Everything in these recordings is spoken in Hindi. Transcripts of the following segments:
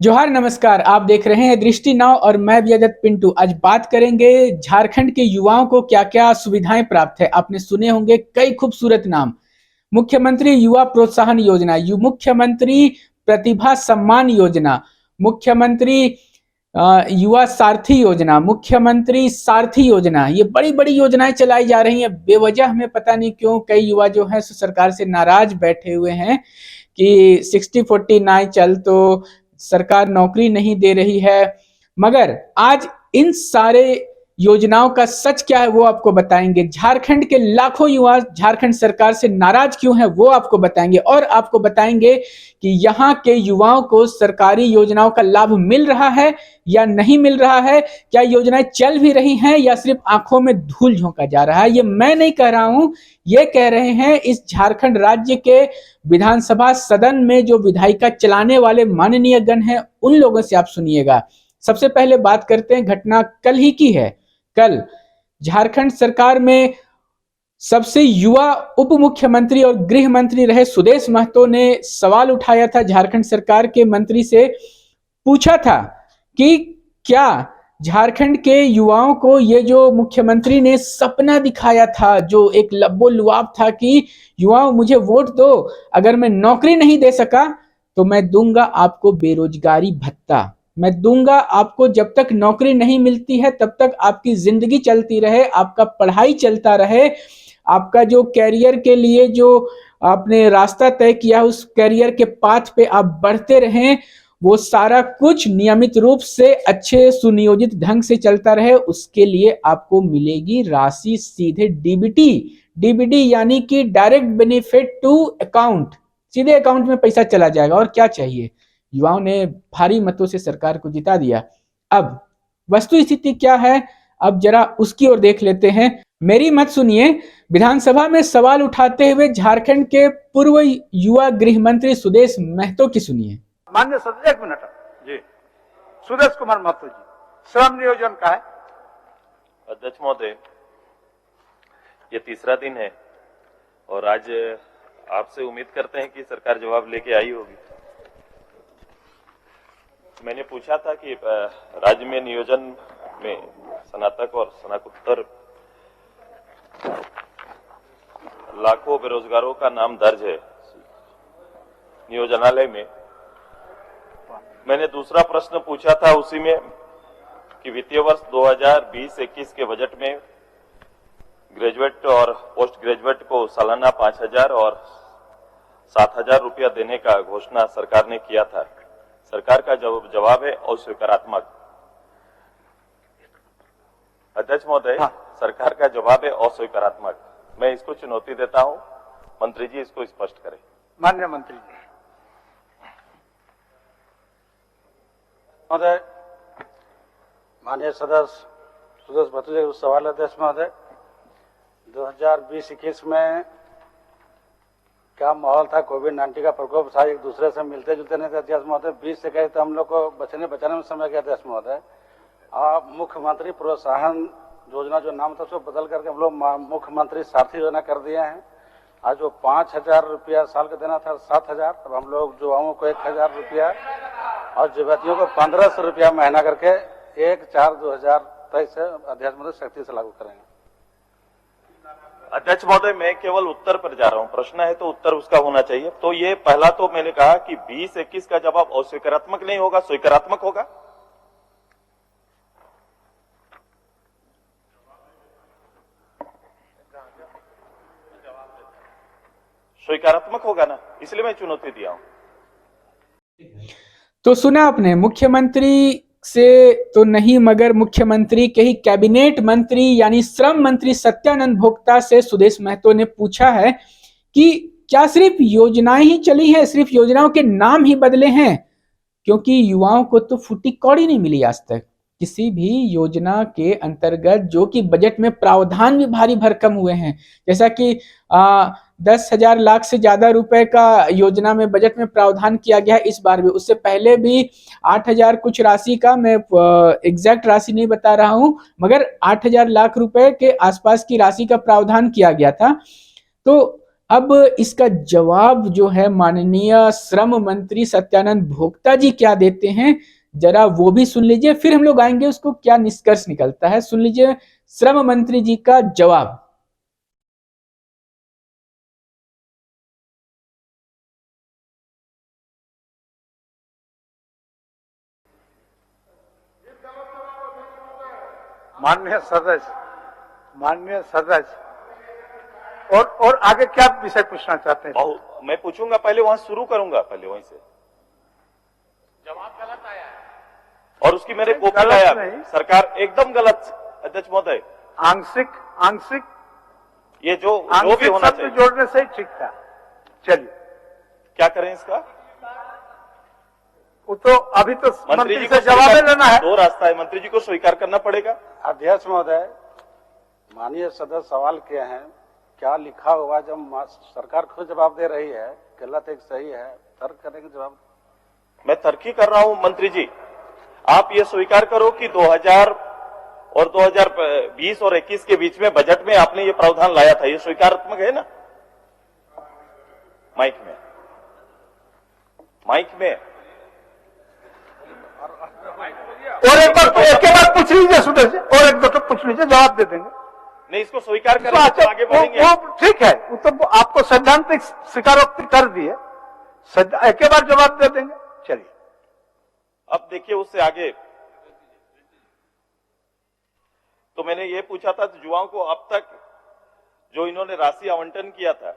जोहार नमस्कार। आप देख रहे हैं दृष्टि नाव और मैं विजयदत्त पिंटू। आज बात करेंगे झारखंड के युवाओं को क्या क्या सुविधाएं प्राप्त है। आपने सुने होंगे कई खूबसूरत नाम। मुख्यमंत्री युवा प्रोत्साहन योजना, मुख्यमंत्री प्रतिभा सम्मान योजना, मुख्यमंत्री युवा सारथी योजना, मुख्यमंत्री सारथी योजना। ये बड़ी बड़ी योजनाएं चलाई जा रही हैं। बेवजह हमें पता नहीं क्यों कई युवा जो है सरकार से नाराज बैठे हुए हैं कि 60-49 चल, तो सरकार नौकरी नहीं दे रही है। मगर आज इन सारे योजनाओं का सच क्या है वो आपको बताएंगे। झारखंड के लाखों युवा झारखंड सरकार से नाराज क्यों हैं वो आपको बताएंगे, और आपको बताएंगे कि यहाँ के युवाओं को सरकारी योजनाओं का लाभ मिल रहा है या नहीं मिल रहा है, क्या योजनाएं चल भी रही हैं या सिर्फ आंखों में धूल झोंका जा रहा है। ये मैं नहीं कह रहा हूं, ये कह रहे हैं इस झारखंड राज्य के विधानसभा सदन में जो विधायिका चलाने वाले माननीय गण हैं, उन लोगों से आप सुनिएगा। सबसे पहले बात करते हैं, घटना कल ही की है। कल झारखंड सरकार में सबसे युवा उप मुख्यमंत्री और गृह मंत्री रहे सुदेश महतो ने सवाल उठाया था, झारखंड सरकार के मंत्री से पूछा था कि क्या झारखंड के युवाओं को ये जो मुख्यमंत्री ने सपना दिखाया था, जो एक लब्बो लुआब था कि युवाओं मुझे वोट दो, अगर मैं नौकरी नहीं दे सका तो मैं दूंगा आपको बेरोजगारी भत्ता, मैं दूंगा आपको, जब तक नौकरी नहीं मिलती है तब तक आपकी जिंदगी चलती रहे, आपका पढ़ाई चलता रहे, आपका जो कैरियर के लिए जो आपने रास्ता तय किया उस कैरियर के पाथ पे आप बढ़ते रहें, वो सारा कुछ नियमित रूप से अच्छे सुनियोजित ढंग से चलता रहे, उसके लिए आपको मिलेगी राशि सीधे डीबीटी। डीबीटी यानी कि डायरेक्ट बेनिफिट टू अकाउंट, सीधे अकाउंट में पैसा चला जाएगा। और क्या चाहिए। युवाओं ने भारी मतों से सरकार को जिता दिया। अब वस्तु स्थिति क्या है, अब जरा उसकी ओर देख लेते हैं। मेरी मत सुनिए। विधानसभा में सवाल उठाते हुए झारखंड के पूर्व युवा गृह मंत्री सुदेश महतो की सुनिए। मान्य सदस्य, एक मिनट जी। सुदेश कुमार महतो जी, श्रम नियोजन का है। अध्यक्ष महोदय, ये तीसरा दिन है और आज आपसे उम्मीद करते हैं कि सरकार जवाब लेके आई होगी। मैंने पूछा था कि राज्य में नियोजन में स्नातक और स्नातकोत्तर लाखों बेरोजगारों का नाम दर्ज है नियोजनालय में। मैंने दूसरा प्रश्न पूछा था उसी में कि वित्तीय वर्ष 2020-21 के बजट में ग्रेजुएट और पोस्ट ग्रेजुएट को सालाना 5,000 और 7,000 रुपया देने का घोषणा सरकार ने किया था। सरकार का जवाब है अस्वीकारात्मक। अध्यक्ष महोदय, सरकार का जवाब है अस्वीकारात्मक। मैं इसको चुनौती देता हूं, मंत्री जी इसको स्पष्ट करें। मान्य मंत्री जी। महोदय, माननीय सदस्य सुदेश महतो जी, सवाल अध्यक्ष महोदय, 2020-21 में क्या माहौल था? कोविड-19 का प्रकोप था, एक दूसरे से मिलते जुलते नहीं थे अध्यक्ष महोदय। 20 से कहे तो हम लोग को बचाने में समय गया अध्यक्ष महोदय। आप मुख्यमंत्री प्रोत्साहन योजना जो नाम था उसको बदल करके हम लोग मुख्यमंत्री सारथी योजना कर दिए हैं। आज जो 5,000 रुपया साल का देना था 7,000, अब हम लोग युवाओं को 1,000 रुपया और युवतियों को 1,500 रुपया महीना करके 1/4/2023 से अध्यक्ष महोदय सख्ती से लागू करेंगे। अध्यक्ष महोदय, मैं केवल उत्तर पर जा रहा हूं, प्रश्न है तो उत्तर उसका होना चाहिए। तो ये पहला तो मैंने कहा कि 20-21 का जवाब अस्वीकारात्मक नहीं होगा, स्वीकारात्मक होगा। स्वीकारात्मक होगा ना, इसलिए मैं चुनौती दिया हूं। तो सुना आपने, मुख्यमंत्री से तो नहीं मगर मुख्यमंत्री के ही कैबिनेट मंत्री यानी श्रम मंत्री सत्यानंद भोक्ता से सुदेश महतो ने पूछा है कि क्या सिर्फ योजनाएं ही चली हैं, सिर्फ योजनाओं के नाम ही बदले हैं, क्योंकि युवाओं को तो फूटी कौड़ी नहीं मिली आज तक किसी भी योजना के अंतर्गत, जो कि बजट में प्रावधान भी भारी भरकम हुए हैं। जैसा कि 10,000 लाख से ज्यादा रुपए का योजना में बजट में प्रावधान किया गया है इस बार भी। उससे पहले भी 8,000 कुछ राशि का, मैं एग्जैक्ट राशि नहीं बता रहा हूं, मगर 8,000 लाख रुपए के आसपास की राशि का प्रावधान किया गया था। तो अब इसका जवाब जो है माननीय श्रम मंत्री सत्यानंद भोक्ता जी क्या देते हैं, जरा वो भी सुन लीजिए, फिर हम लोग आएंगे उसको क्या निष्कर्ष निकलता है। सुन लीजिए श्रम मंत्री जी का जवाब। माननीय सदस्य और आगे क्या विषय पूछना चाहते हैं? मैं पूछूंगा, पहले वहां शुरू करूंगा, पहले वहीं से। जवाब गलत आया है और उसकी मेरे कॉपी लाया सरकार, एकदम गलत अध्यक्ष महोदय। आंशिक ये जो भी होना चाहिए जोड़ने से ही ठीक था। चलिए क्या करें इसका? वो तो अभी तो मंत्री जी से को जवाब लेना है। दो रास्ता है, मंत्री जी को स्वीकार करना पड़ेगा। अध्यक्ष महोदय, माननीय सदस्य सवाल किए हैं, क्या लिखा हुआ जब सरकार खुद जवाब दे रही है, गलत एक सही है, तर्क करेंगे जवाब। मैं तर्क ही कर रहा हूं मंत्री जी, आप ये स्वीकार करो कि 2000 और 2020 और 21 के बीच में बजट में आपने ये प्रावधान लाया था, ये स्वीकारात्मक है ना? माइक में और एक बार पूछ लीजिए सुधर से, और एक दो पूछ लीजिए, जवाब दे देंगे। नहीं, इसको स्वीकार करेंगे तो आगे बढ़ेंगे। वो ठीक है, वो तो आपको सैद्धांतिक स्वीकारोक्ति कर दिए, एक बार जवाब दे देंगे। चलिए अब देखिए उससे आगे तो मैंने ये पूछा था युवाओं को अब तक जो इन्होंने राशि आवंटन किया था,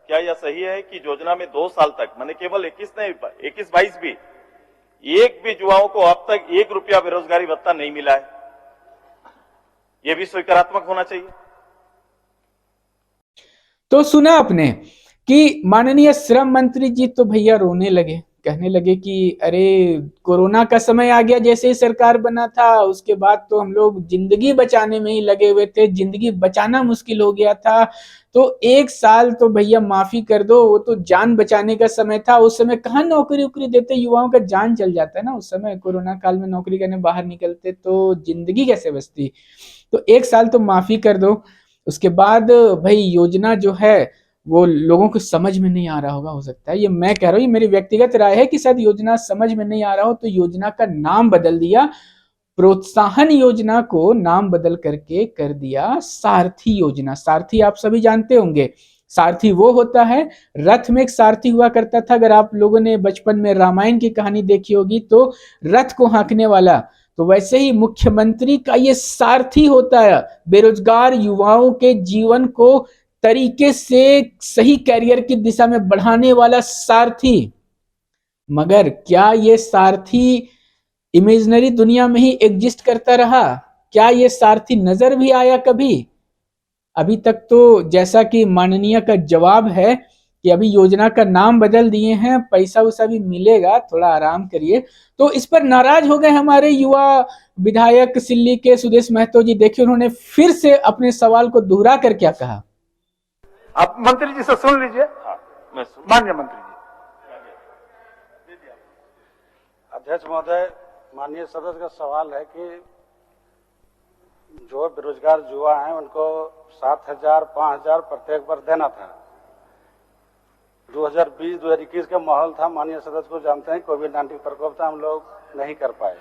क्या यह सही है कि योजना में 2 साल तक, मैंने केवल 21-22 भी, एक भी युवाओं को अब तक 1 रुपया बेरोजगारी भत्ता नहीं मिला है? यह भी स्वीकारात्मक होना चाहिए। तो सुना आपने कि माननीय श्रम मंत्री जी तो भैया रोने लगे, कहने लगे कि अरे कोरोना का समय आ गया, जैसे ही सरकार बना था उसके बाद तो हम लोग जिंदगी बचाने में ही लगे हुए थे, जिंदगी बचाना मुश्किल हो गया था, तो 1 साल तो भैया माफी कर दो, वो तो जान बचाने का समय था। उस समय कहाँ नौकरी उकरी देते, युवाओं का जान चल जाता है ना उस समय, कोरोना काल में नौकरी करने बाहर निकलते तो जिंदगी कैसे बचती। तो 1 साल तो माफी कर दो, उसके बाद भाई योजना जो है वो लोगों को समझ में नहीं आ रहा होगा, हो सकता है, ये मैं कह रहा हूँ, ये मेरी व्यक्तिगत राय है कि शायद योजना समझ में नहीं आ रहा हो, तो योजना का नाम बदल दिया, प्रोत्साहन योजना को नाम बदल करके कर दिया सारथी योजना। सारथी आप सभी जानते होंगे, सारथी वो होता है, रथ में एक सारथी हुआ करता था, अगर आप लोगों ने बचपन में रामायण की कहानी देखी होगी तो रथ को हाँकने वाला, तो वैसे ही मुख्यमंत्री का ये सारथी होता है, बेरोजगार युवाओं के जीवन को तरीके से सही कैरियर की दिशा में बढ़ाने वाला सारथी। मगर क्या ये सारथी इमेजिनरी दुनिया में ही एग्जिस्ट करता रहा? क्या ये सारथी नजर भी आया कभी? अभी तक तो जैसा कि माननीय का जवाब है कि अभी योजना का नाम बदल दिए हैं, पैसा वैसा भी मिलेगा, थोड़ा आराम करिए। तो इस पर नाराज हो गए हमारे युवा विधायक सिल्ली के सुदेश महतो जी। देखिए उन्होंने फिर से अपने सवाल को दोहरा कर क्या कहा। आप मंत्री जी से सुन लीजिए। माननीय मंत्री जी। अध्यक्ष महोदय, माननीय सदस्य का सवाल है कि जो बेरोजगार युवा हैं उनको 7,000 5,000 प्रत्येक बार देना था। 2020-2021 का माहौल था, माननीय सदस्य को जानते हैं, कोविड-19 प्रकोप था, हम लोग नहीं कर पाए।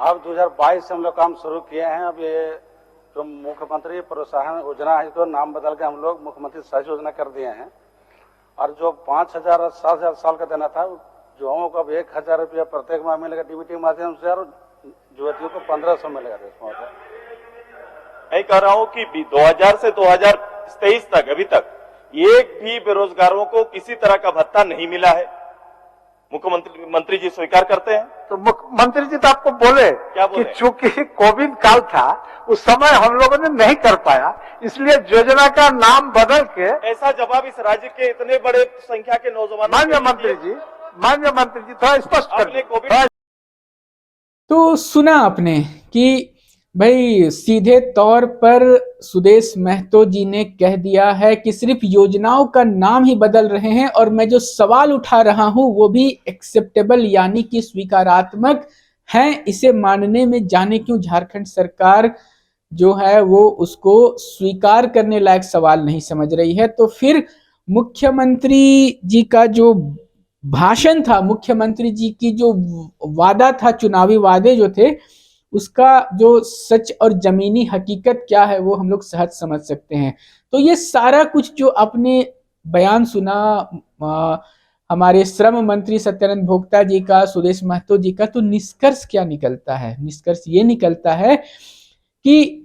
अब 2022 से हम लोग काम शुरू किए हैं। अब ये जो मुख्यमंत्री प्रोत्साहन योजना है, इसको नाम बदल के हम लोग मुख्यमंत्री सहज योजना कर दिए हैं। और जो 5,000 और 7,000 साल का देना था, युवाओं को अब 1,000 रुपया प्रत्येक माह मिलेगा डीबीटी के माध्यम से, और युवतियों को 1,500 मिलेगा। मैं कह रहा हूं कि 2000 से 2023 तक अभी तक एक भी बेरोजगारों को किसी तरह का भत्ता नहीं मिला है। मंत्री जी स्वीकार करते हैं? तो मंत्री जी तो आपको बोले कि चूंकि कोविड काल था उस समय हम लोगों ने नहीं कर पाया, इसलिए योजना का नाम बदल के। ऐसा जवाब इस राज्य के इतने बड़े संख्या के नौजवान। माननीय मंत्री जी थोड़ा स्पष्ट कर। तो सुना आपने कि भाई सीधे तौर पर सुदेश महतो जी ने कह दिया है कि सिर्फ योजनाओं का नाम ही बदल रहे हैं, और मैं जो सवाल उठा रहा हूं वो भी एक्सेप्टेबल यानी कि स्वीकारात्मक है। इसे मानने में जाने क्यों झारखंड सरकार जो है वो उसको स्वीकार करने लायक सवाल नहीं समझ रही है। तो फिर मुख्यमंत्री जी का जो भाषण था, मुख्यमंत्री जी की जो वादा था, चुनावी वादे जो थे, उसका जो सच और जमीनी हकीकत क्या है वो हम लोग सहज समझ सकते हैं। तो ये सारा कुछ जो आपने बयान सुना हमारे श्रम मंत्री सत्यानंद भोक्ता जी का, सुदेश महतो जी का, तो निष्कर्ष क्या निकलता है? निष्कर्ष ये निकलता है कि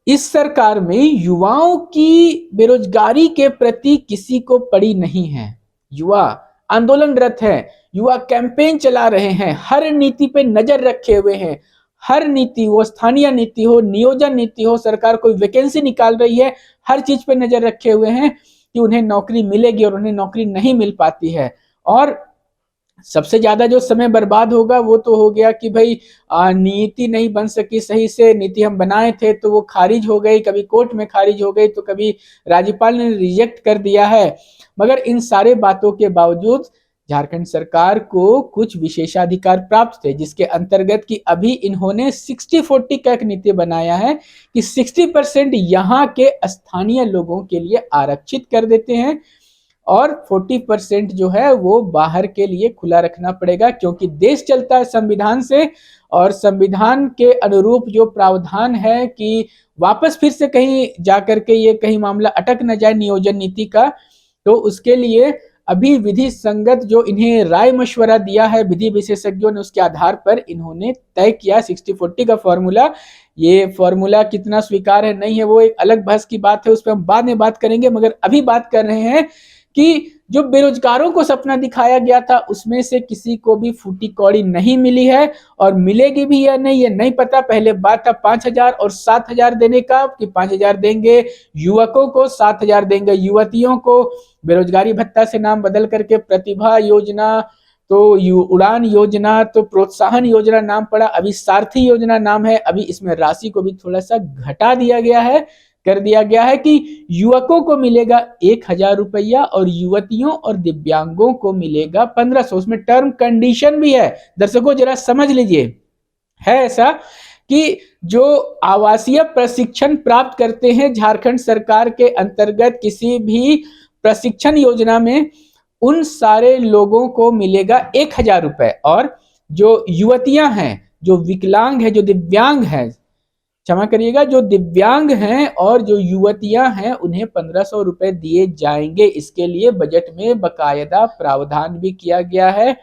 इस सरकार में युवाओं की बेरोजगारी के प्रति किसी को पड़ी नहीं है। युवा आंदोलनरत है, युवा कैंपेन चला रहे हैं, हर नीति पे नजर रखे हुए हैं। हर नीति, वो स्थानीय नीति हो, नियोजन नीति हो, सरकार कोई वैकेंसी निकाल रही है, हर चीज पे नजर रखे हुए हैं कि उन्हें नौकरी मिलेगी और उन्हें नौकरी नहीं मिल पाती है। और सबसे ज्यादा जो समय बर्बाद होगा वो तो हो गया कि भाई नीति नहीं बन सकी सही से, नीति हम बनाए थे तो वो खारिज हो गई, कभी कोर्ट में खारिज हो गई तो कभी राज्यपाल ने रिजेक्ट कर दिया है। मगर इन सारे बातों के बावजूद झारखंड सरकार को कुछ विशेषाधिकार प्राप्त थे, जिसके अंतर्गत कि अभी इन्होंने 60-40 का एक नीति बनाया है कि 60% यहाँ के स्थानीय लोगों के लिए आरक्षित कर देते हैं और 40% जो है वो बाहर के लिए खुला रखना पड़ेगा, क्योंकि देश चलता है संविधान से और संविधान के अनुरूप जो प्रावधान है कि वापस फिर से कहीं जाकर के ये कहीं मामला अटक न जाए नियोजन नीति का, तो उसके लिए अभी विधि संगत जो इन्हें राय मशवरा दिया है विधि विशेषज्ञों ने, उसके आधार पर इन्होंने तय किया 60-40 का फॉर्मूला। ये फॉर्मूला कितना स्वीकार है नहीं है वो एक अलग बहस की बात है, उस पर हम बाद में बात करेंगे। मगर अभी बात कर रहे हैं कि जो बेरोजगारों को सपना दिखाया गया था उसमें से किसी को भी फूटी कौड़ी नहीं मिली है, और मिलेगी भी या नहीं ये नहीं पता। पहले बात था 5,000 और 7,000 देने का, कि 5,000 देंगे युवकों को, 7,000 देंगे युवतियों को। बेरोजगारी भत्ता से नाम बदल करके प्रतिभा योजना, तो उड़ान योजना, तो प्रोत्साहन योजना नाम पड़ा, अभी सारथी योजना नाम है। अभी इसमें राशि को भी थोड़ा सा घटा दिया गया है, कर दिया गया है कि युवकों को मिलेगा 1,000 रुपया और युवतियों और दिव्यांगों को मिलेगा 1,500। उसमें टर्म कंडीशन भी है, दर्शकों जरा समझ लीजिए। है ऐसा कि जो आवासीय प्रशिक्षण प्राप्त करते हैं झारखंड सरकार के अंतर्गत किसी भी प्रशिक्षण योजना में, उन सारे लोगों को मिलेगा 1,000 रुपए, और जो युवतियां हैं, जो विकलांग है, जो दिव्यांग है, क्षमा करिएगा, जो दिव्यांग हैं और जो युवतियां हैं उन्हें 1,500 रुपए दिए जाएंगे। इसके लिए बजट में बकायदा प्रावधान भी किया गया है।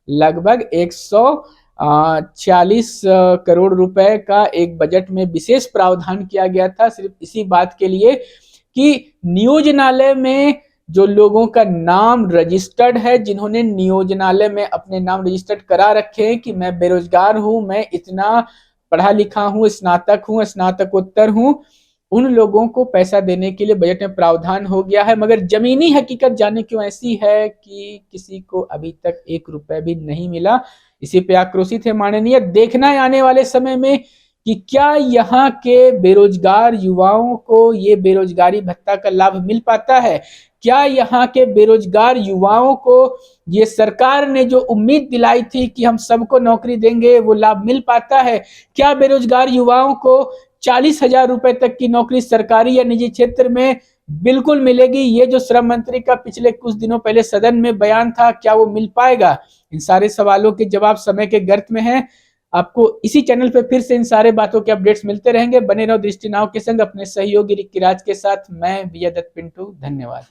लगभग 146 करोड़ रुपए का एक बजट में विशेष प्रावधान किया गया था सिर्फ इसी बात के लिए कि नियोजनालय में जो लोगों का नाम रजिस्टर्ड है, जिन्होंने नियोजनालय में अपने नाम रजिस्टर्ड करा रखे हैं कि मैं बेरोजगार हूं, मैं इतना पढ़ा लिखा हूं, स्नातक हूं, स्नातकोत्तर हूं, उन लोगों को पैसा देने के लिए बजट में प्रावधान हो गया है। मगर जमीनी हकीकत जाने क्यों ऐसी है कि किसी को अभी तक 1 रुपए भी नहीं मिला। इसी पे आक्रोशित है माननीय। देखना है आने वाले समय में कि क्या यहाँ के बेरोजगार युवाओं को ये बेरोजगारी भत्ता का लाभ मिल पाता है, क्या यहाँ के बेरोजगार युवाओं को ये सरकार ने जो उम्मीद दिलाई थी कि हम सबको नौकरी देंगे वो लाभ मिल पाता है, क्या बेरोजगार युवाओं को 40,000 रुपए तक की नौकरी सरकारी या निजी क्षेत्र में बिल्कुल मिलेगी। ये जो श्रम मंत्री का पिछले कुछ दिनों पहले सदन में बयान था, क्या वो मिल पाएगा? इन सारे सवालों के जवाब समय के गर्त में है। आपको इसी चैनल पे फिर से इन सारे बातों के अपडेट्स मिलते रहेंगे। बने रहो दृष्टि नाव के संग अपने सहयोगी रिक्की राज के साथ। मैं विजय दत्त पिंटू, धन्यवाद।